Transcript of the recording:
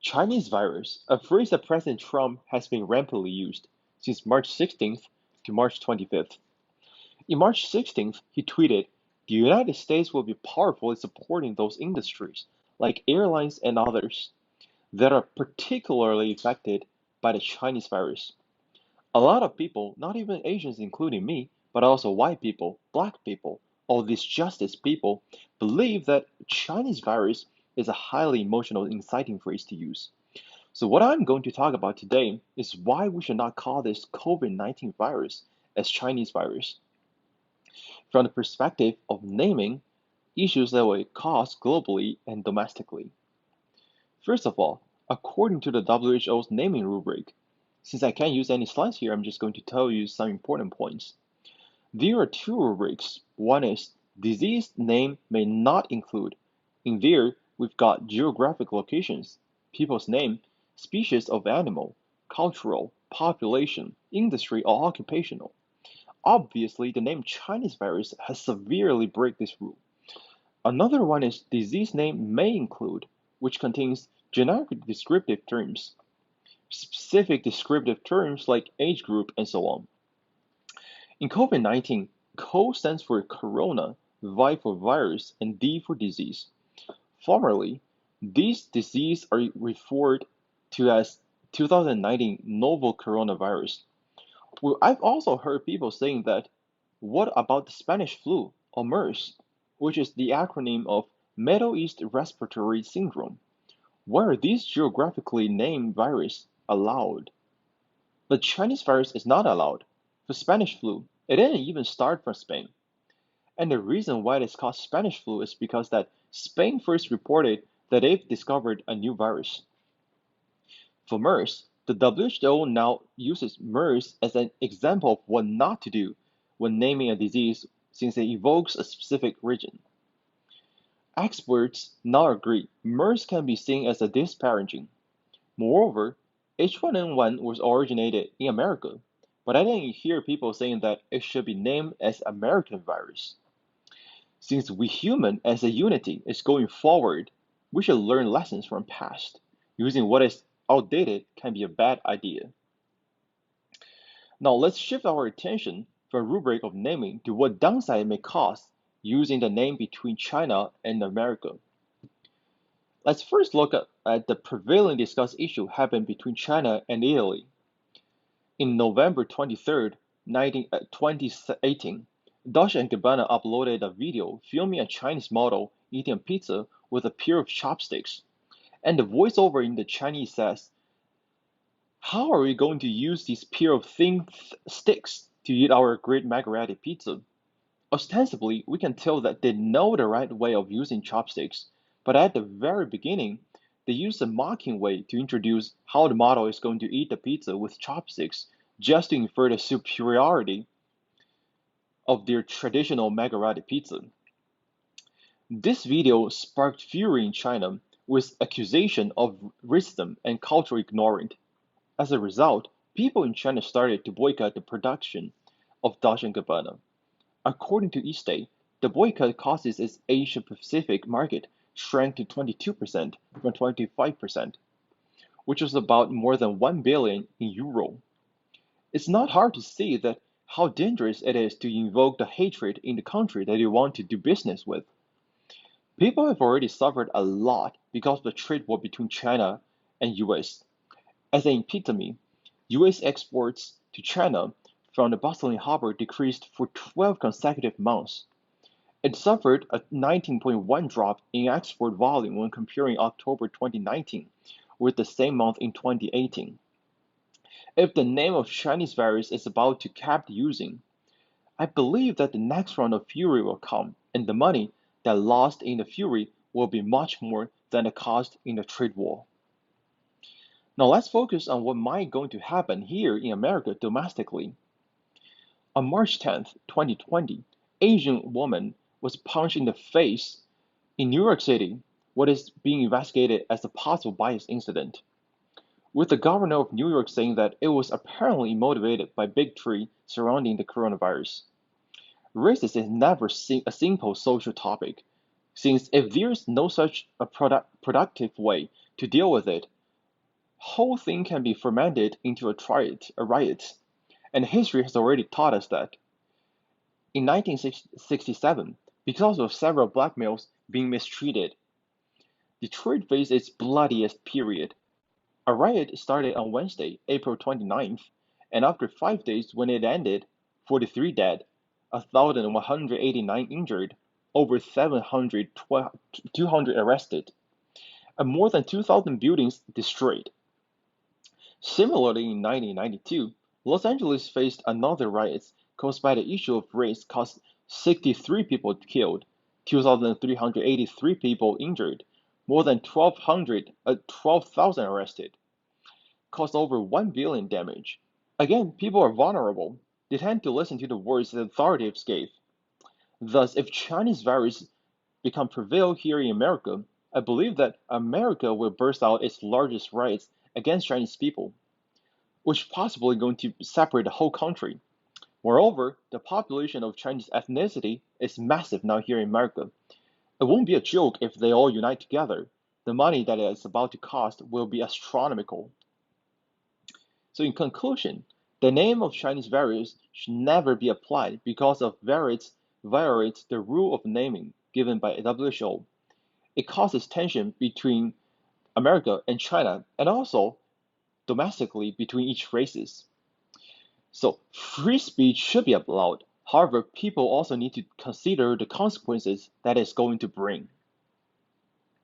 Chinese virus, a phrase that President Trump has been rampantly used since March 16th to March 25th. In March 16th, he tweeted, "The United States will be powerful in supporting those industries, like airlines and others, that are particularly affected by the Chinese virus." A lot of people, not even Asians including me, but also white people, black people, all these justice people, believe that Chinese virus is a highly emotional inciting phrase to use. So what I'm going to talk about today is why we should not call this COVID-19 virus as Chinese virus. From the perspective of naming issues that will cause globally and domestically. First of all, according to the WHO's naming rubric, since I can't use any slides here, I'm just going to tell you some important points. There are two rubrics. One is disease name may not include. In there, we've got geographic locations, people's name, species of animal, cultural, population, industry, or occupational. Obviously, the name Chinese virus has severely break this rule. Another one is disease name may include, which contains generic descriptive terms, specific descriptive terms like age group and so on. In COVID-19, CO stands for corona, V for virus, and D for disease. Formerly, these diseases are referred to as 2019 novel coronavirus. Well, I've also heard people saying that, what about the Spanish flu, or MERS, which is the acronym of Middle East Respiratory Syndrome? Why are these geographically named viruses allowed? The Chinese virus is not allowed. For Spanish flu, it didn't even start from Spain. And the reason why it is called Spanish flu is because that Spain first reported that they've discovered a new virus. For MERS, the WHO now uses MERS as an example of what not to do when naming a disease since it evokes a specific region. Experts now agree MERS can be seen as a disparaging. Moreover, H1N1 was originated in America, but I didn't hear people saying that it should be named as American virus. Since we human as a unity is going forward, we should learn lessons from past. Using what is outdated can be a bad idea. Now let's shift our attention from rubric of naming to what downside it may cause using the name between China and America. Let's first look at the prevailing discussed issue happened between China and Italy. In November 23rd, 2018, Dolce & Gabbana uploaded a video filming a Chinese model eating pizza with a pair of chopsticks. And the voiceover in the Chinese says, "How are we going to use these pair of thin sticks to eat our great Margherita pizza?" Ostensibly, we can tell that they know the right way of using chopsticks, but at the very beginning, they use a mocking way to introduce how the model is going to eat the pizza with chopsticks, just to infer the superiority of their traditional Margherita pizza. This video sparked fury in China, with accusation of racism and cultural ignorance. As a result, people in China started to boycott the production of Dolce & Gabbana. According to eState, the boycott causes its Asia Pacific market shrank to 22% from 25%, which was about more than 1 billion in euro. It's not hard to see that how dangerous it is to invoke the hatred in the country that you want to do business with. People have already suffered a lot because of the trade war between China and US. As an epitome, US exports to China from the bustling harbor decreased for 12 consecutive months. It suffered a 19.1 drop in export volume when comparing October 2019 with the same month in 2018. If the name of Chinese virus is about to cap using, I believe that the next round of fury will come, and the money that lost in the fury will be much more than the cost in the trade war. Now let's focus on what might going to happen here in America domestically. On March 10th, 2020, Asian woman was punched in the face in New York City, what is being investigated as a possible bias incident, with the governor of New York saying that it was apparently motivated by bigotry surrounding the coronavirus. Racism is never a simple social topic, since if there is no such a productive way to deal with it, Whole thing can be fermented into a riot, and history has already taught us that. In 1967, because of several black males being mistreated, Detroit faced its bloodiest period. A riot started on Wednesday, April 29th, and after 5 days when it ended, 43 dead, 1,189 injured, over 200 arrested, and more than 2,000 buildings destroyed. Similarly, in 1992, Los Angeles faced another riot caused by the issue of race caused 63 people killed, 2,383 people injured, more than 12,000 arrested, caused over 1 billion damage. Again, people are vulnerable. They tend to listen to the words that authorities gave. Thus, if Chinese virus become prevail here in America, I believe that America will burst out its largest riots against Chinese people, which possibly going to separate the whole country. Moreover, the population of Chinese ethnicity is massive now here in America. It won't be a joke if they all unite together. The money that it is about to cost will be astronomical. So in conclusion, the name of Chinese variants should never be applied because of variants violates the rule of naming given by WHO. It causes tension between America and China and also domestically between each races. So free speech should be allowed. However, people also need to consider the consequences that it's going to bring.